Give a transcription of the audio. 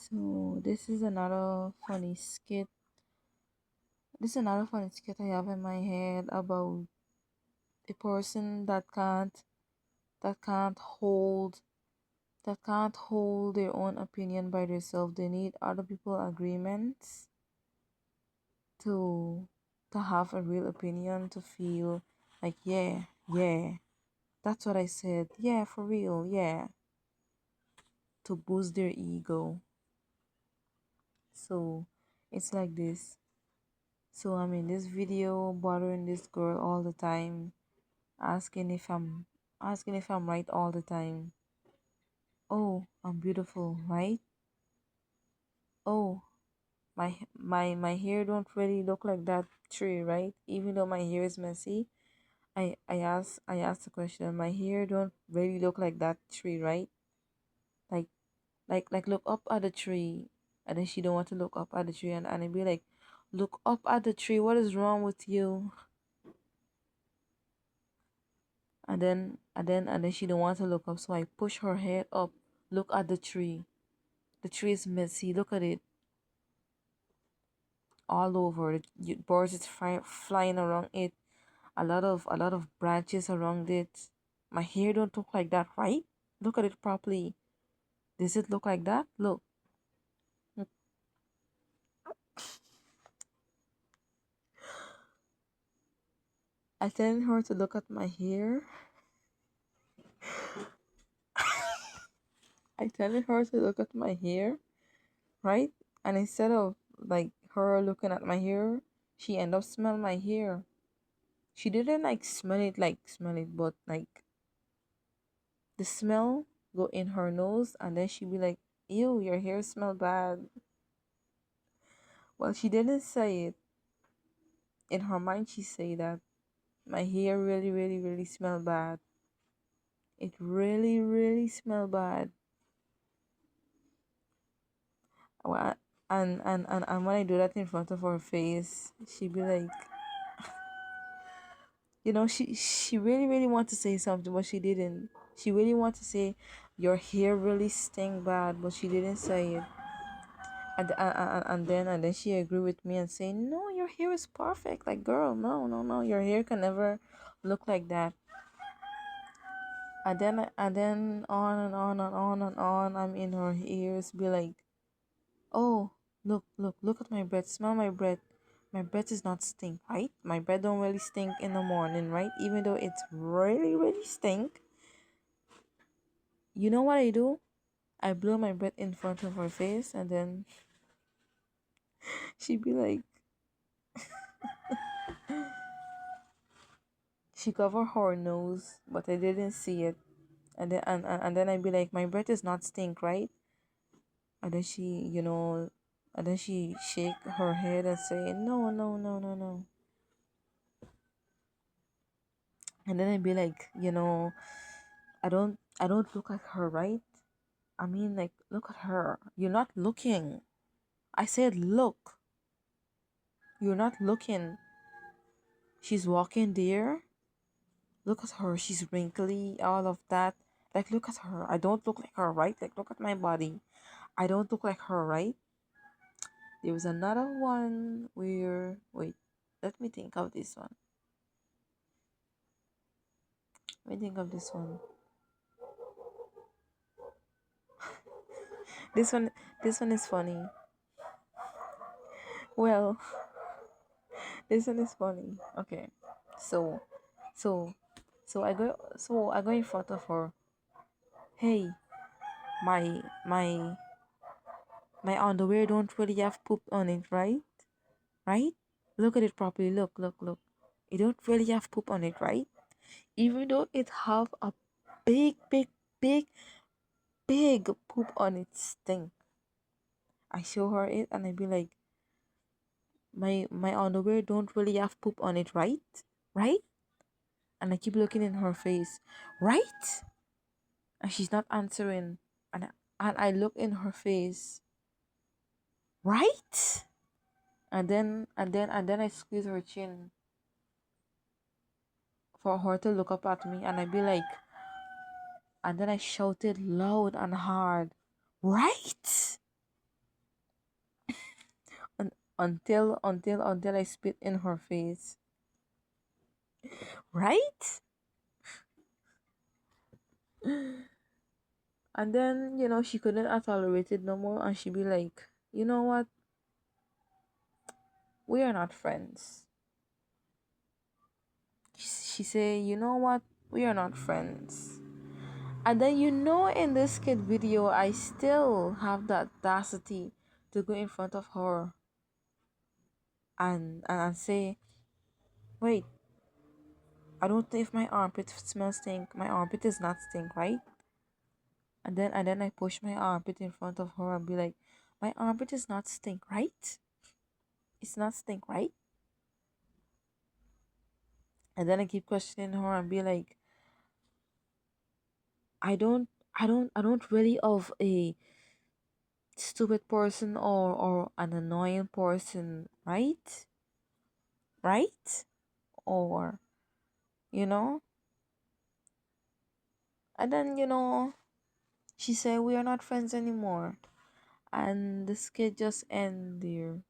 So this is another funny skit. This is another funny skit I have in my head about a person that can't hold that can't hold their own opinion by themselves. They need other people agreements to have a real opinion, to feel like yeah, that's what I said. Yeah, for real, yeah. To boost their ego. So it's like this. So I'm in this video bothering this girl all the time, asking if I'm right all the time. Oh, I'm beautiful, right? Oh, my hair don't really look like that tree, right? Even though my hair is messy, I asked the question. My hair don't really look like that tree, right? Like like look up at the tree, and then she don't want to look up at the tree, and I'd be like, look up at the tree. What is wrong with you? And then she don't want to look up, so I push her head up. Look at the tree. The tree is messy. Look at it all over. Birds is flying around it. A lot of branches around it. My hair don't look like that, right? Look at it properly. Does it look like that? Look. I telling her to look at my hair. I telling her to look at my hair, right? And instead of like her looking at my hair, she end up smell my hair. She didn't like smell it, but like the smell go in her nose, and then she be like, ew, your hair smell bad. Well, she didn't say it. In her mind she say that my hair really really really smell bad. It really really smell bad. Well, and when I do that in front of her face, she be like, she really really want to say something, but she didn't. She really want to say your hair really stink bad, but she didn't say it. And then she agreed with me and say, no, your hair is perfect. Like, girl, no, no, no, your hair can never look like that. And then on and on and on and on, I'm in her ears, be like, oh, look at my breath, smell my breath. My breath is not stink, right? My breath don't really stink in the morning, right? Even though it's really really stink. You know what I do? I blow my breath in front of her face, and then she be like, she cover her nose, but I didn't see it. And then I'd be like, my breath is not stink, right? And then she shake her head and say, no, no, no, no, no. And then I'd be like, I don't look like her, right? I mean, like, look at her. You're not looking. I said, look. You're not looking. She's walking there. Look at her. She's wrinkly, all of that. Like, look at her. I don't look like her, right? Like, look at my body. I don't look like her, right? There was another one where, wait, let me think of this one. Let me think of this one. This one, this one is funny. Well, this one is funny. Okay, so, so, so I go in front of her. Hey, my my my underwear don't really have poop on it, right? Right? Look at it properly. Look. It don't really have poop on it, right? Even though it have a big, big, big, big poop on its thing. I show her it, and I be like, my underwear don't really have poop on it, right? Right? And I keep looking in her face, right? And she's not answering. And I look in her face, right? And then I squeeze her chin for her to look up at me, and I be like, and then I shouted loud and hard, right? until I spit in her face. Right? And then, she couldn't tolerate it no more, and she'd be like, you know what? We are not friends. She say, you know what? We are not friends. And then, in this kid video, I still have the audacity to go in front of her and say, wait, I don't know if my armpit smells stink. My armpit is not stink, right? And then I push my armpit in front of her and be like, my armpit is not stink, right? It's not stink, right? And then I keep questioning her and be like, I don't really of a stupid person or an annoying person, right? Right? Or, you know? And then, she said we are not friends anymore. And this kid just end there.